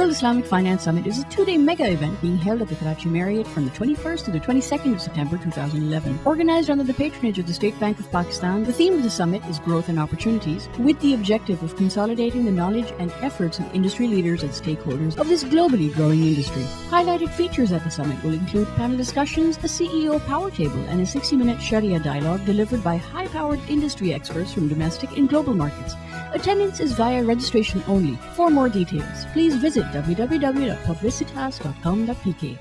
World Islamic Finance Summit is a two-day mega event being held at the Karachi Marriott from the 21st to the 22nd of September 2011. Organized under the patronage of the State Bank of Pakistan, the theme of the summit is Growth and Opportunities, with the objective of consolidating the knowledge and efforts of industry leaders and stakeholders of this globally growing industry. Highlighted features at the summit will include panel discussions, a CEO power table, and a 60-minute Sharia dialogue delivered by high-powered industry experts from domestic and global markets. Attendance is via registration only. For more details, please visit www.publicitas.com.pk.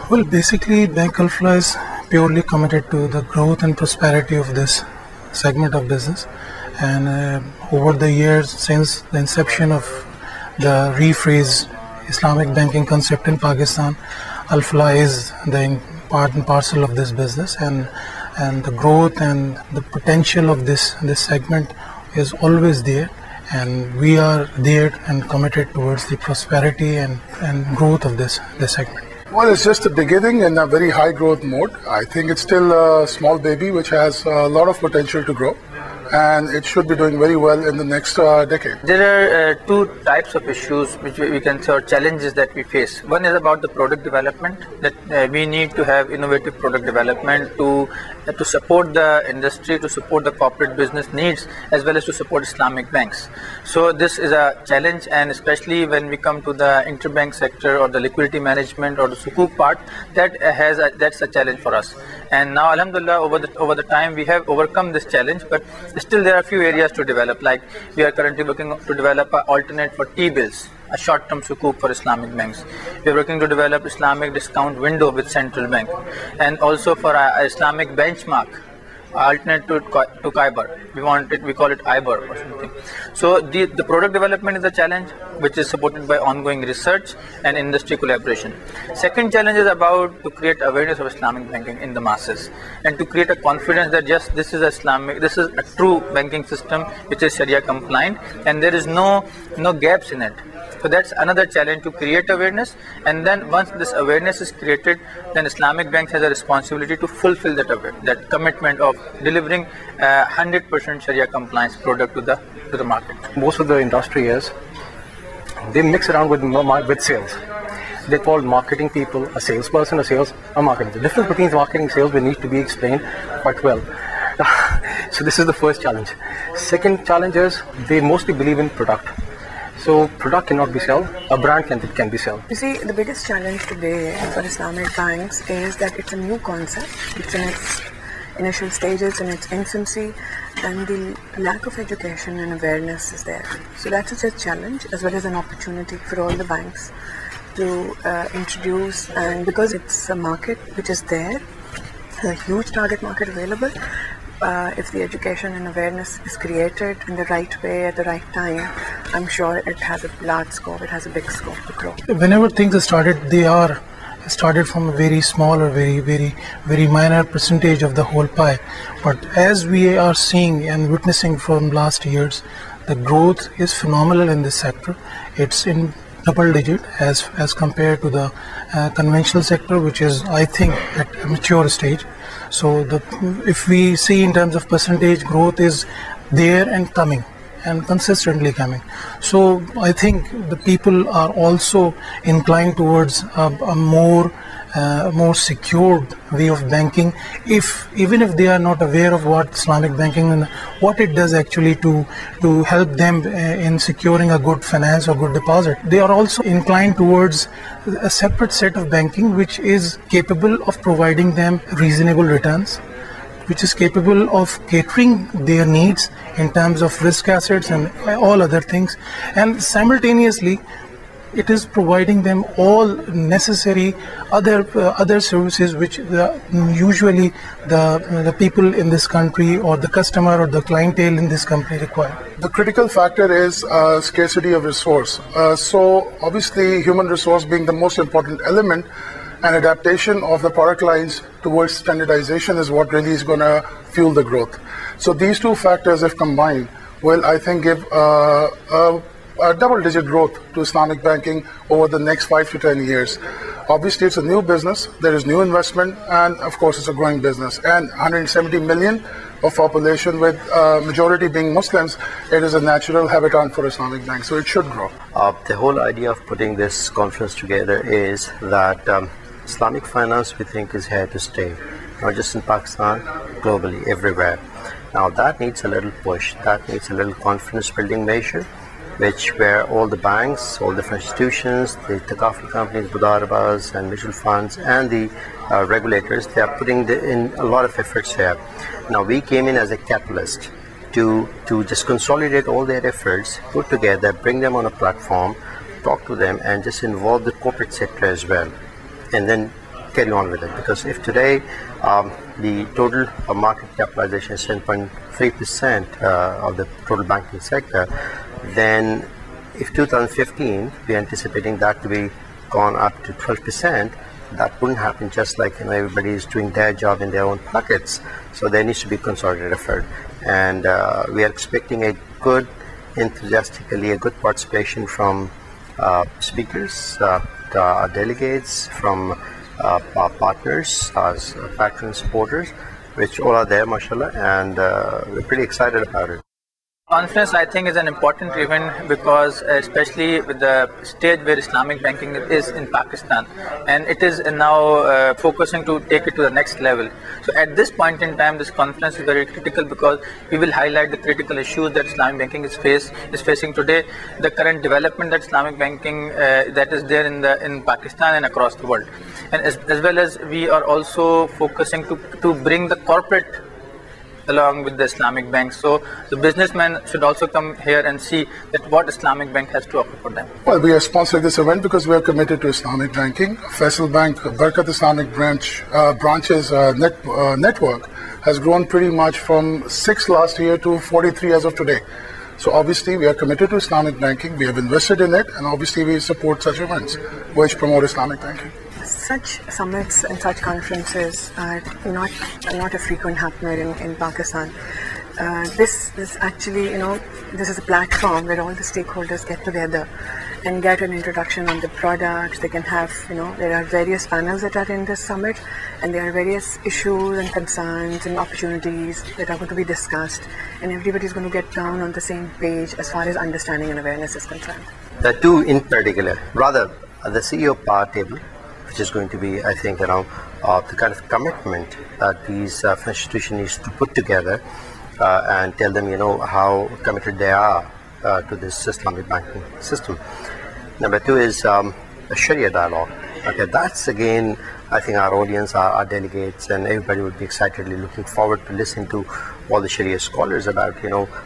Well, basically, Bank Alpha is purely committed to the growth and prosperity of this segment of business. And over the years, since the inception of the rephrase Islamic banking concept in Pakistan, Alpha is the part and parcel of this business, and the growth and the potential of this segment is always there, and we are there and committed towards the prosperity and growth of this segment. Well, it's just the beginning in a very high growth mode. I think it's still a small baby which has a lot of potential to grow, and it should be doing very well in the next decade. There are two types of issues which we can say, or challenges that we face. One is about the product development, that we need to have innovative product development to support the industry, to support the corporate business needs, as well as to support Islamic banks. So this is a challenge, and especially when we come to the interbank sector or the liquidity management or the sukuk part, that's a challenge for us. And now, alhamdulillah, over the time we have overcome this challenge, but still there are a few areas to develop. Like we are currently working to develop an alternate for T-bills, a short-term sukuk for Islamic banks. We are working to develop Islamic discount window with central bank, and also for a Islamic benchmark, alternate to Kaibar. We call it IBOR or something. So the product development is a challenge which is supported by ongoing research and industry collaboration. Second challenge is about to create awareness of Islamic banking in the masses, and to create a confidence that yes, this is a true banking system which is Sharia compliant, and there is no gaps in it. So that's another challenge, to create awareness, and then once this awareness is created, then Islamic banks has a responsibility to fulfill that commitment of delivering 100% Sharia compliance product to the market. Most of the industry they mix around with sales. They call marketing people a salesperson, a marketing. The difference between marketing and sales will need to be explained quite well. So this is the first challenge. Second challenge is they mostly believe in product. So product cannot be sold, a brand can be sold. You see, the biggest challenge today for Islamic banks is that it's a new concept. It's in its initial stages, in its infancy, and the lack of education and awareness is there. So that is a challenge as well as an opportunity for all the banks to introduce, and because it's a market which is there, a huge target market available. If the education and awareness is created in the right way at the right time, I'm sure it has a large scope, it has a big scope to grow. Whenever things are started, they are started from a very small or very minor percentage of the whole pie. But as we are seeing and witnessing from last years, the growth is phenomenal in this sector. It's in double digit as compared to the conventional sector, which is, I think, at a mature stage. So if we see in terms of percentage, growth is there and coming, and consistently coming. So I think the people are also inclined towards a more secured way of banking, even if they are not aware of what Islamic banking and what it does actually to help them in securing a good finance or good deposit. They are also inclined towards a separate set of banking which is capable of providing them reasonable returns, which is capable of catering their needs in terms of risk assets and all other things, and simultaneously it is providing them all necessary other services which usually the people in this country or the customer or the clientele in this company require. The critical factor is scarcity of resource. So obviously human resource being the most important element, and adaptation of the product lines towards standardization is what really is going to fuel the growth. So these two factors, if combined, will, I think, give a double-digit growth to Islamic banking over the next 5 to 10 years. Obviously, it's a new business. There is new investment, and of course, it's a growing business. And 170 million of population, with majority being Muslims, it is a natural habitat for Islamic bank, so it should grow. The whole idea of putting this conference together is that Islamic finance, we think, is here to stay, not just in Pakistan, globally, everywhere. Now that needs a little push, that needs a little confidence building measure, where all the banks, all different institutions, the Thaqafi companies, Budarabas and mutual funds, and the regulators, they are putting in a lot of efforts here. Now we came in as a catalyst to just consolidate all their efforts, put together, bring them on a platform, talk to them, and just involve the corporate sector as well, and then carry on with it. Because if today the total market capitalization is 10.3% of the total banking sector, then if 2015 we're anticipating that to be gone up to 12%, that wouldn't happen just like everybody is doing their job in their own pockets. So there needs to be consolidated effort, and we are expecting a good, enthusiastically a good participation from speakers, delegates, from our partners, as patrons, supporters, which all are there, mashallah, and we're pretty excited about it. Conference, I think, is an important event because especially with the stage where Islamic banking is in Pakistan, and it is now focusing to take it to the next level. So at this point in time, this conference is very critical because we will highlight the critical issues that Islamic banking is facing today, the current development that Islamic banking that is there in Pakistan and across the world, and as well as we are also focusing to bring the corporate along with the Islamic bank. So the businessmen should also come here and see that what Islamic bank has to offer for them. Well, we are sponsoring this event because we are committed to Islamic banking. Faisal Bank, Barakat Islamic branches network has grown pretty much from 6 last year to 43 as of today. So obviously we are committed to Islamic banking, we have invested in it, and obviously we support such events which promote Islamic banking. Such summits and such conferences are not a frequent happener in Pakistan. This actually, this is a platform where all the stakeholders get together and get an introduction on the products. They can have, there are various panels that are in this summit, and there are various issues and concerns and opportunities that are going to be discussed, and everybody's going to get down on the same page as far as understanding and awareness is concerned. The two in particular, rather the CEO power table, which is going to be, I think, the kind of commitment that these institutions need to put together and tell them, how committed they are to this Islamic banking system. Number two is a Sharia dialogue. Okay, that's again, I think our audience, our delegates, and everybody would be excitedly looking forward to listening to all the Sharia scholars about,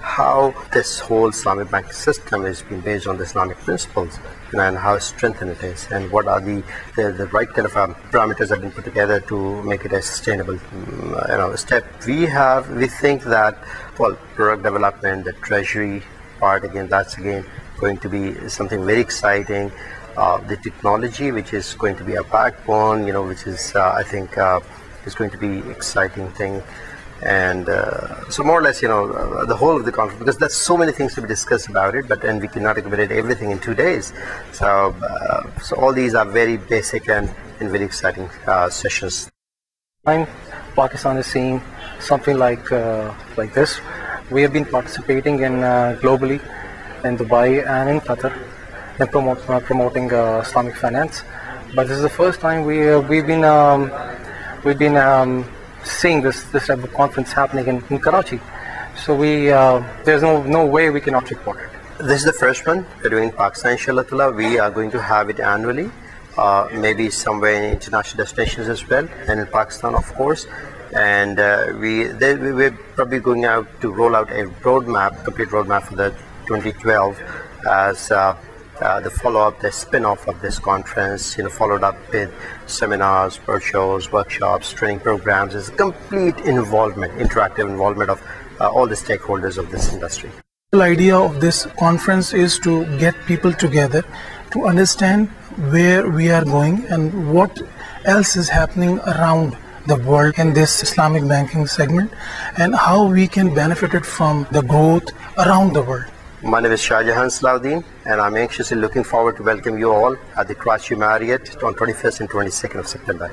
how this whole Islamic banking system is being based on the Islamic principles, and how strengthened it is, and what are the right kind of parameters that have been put together to make it a sustainable, step. We think that, well, product development, the treasury part, again, that's again going to be something very exciting. The technology, which is going to be a backbone, which is, I think, is going to be exciting thing. And so more or less, the whole of the conference, because there's so many things to be discussed about it, and we cannot accommodate everything in 2 days. So all these are very basic and very exciting sessions. Pakistan is seeing something like this. We have been participating in globally in Dubai and in Qatar in promoting Islamic finance, but this is the first time we've been seeing this type of conference happening in Karachi. So there's no way we cannot report it. This is the first one we're doing in Pakistan, inshallah. We are going to have it annually, maybe somewhere in international destinations as well, and in Pakistan, of course. And we're probably going out to roll out a complete roadmap for the 2012 as the follow-up, the spin-off of this conference, followed up with seminars, roadshows, workshops, training programs. It's a complete involvement, interactive involvement of all the stakeholders of this industry. The idea of this conference is to get people together to understand where we are going and what else is happening around the world in this Islamic banking segment, and how we can benefit it from the growth around the world. My name is Shahjahan Salahuddin, and I'm anxiously looking forward to welcome you all at the Karachi Marriott on 21st and 22nd of September.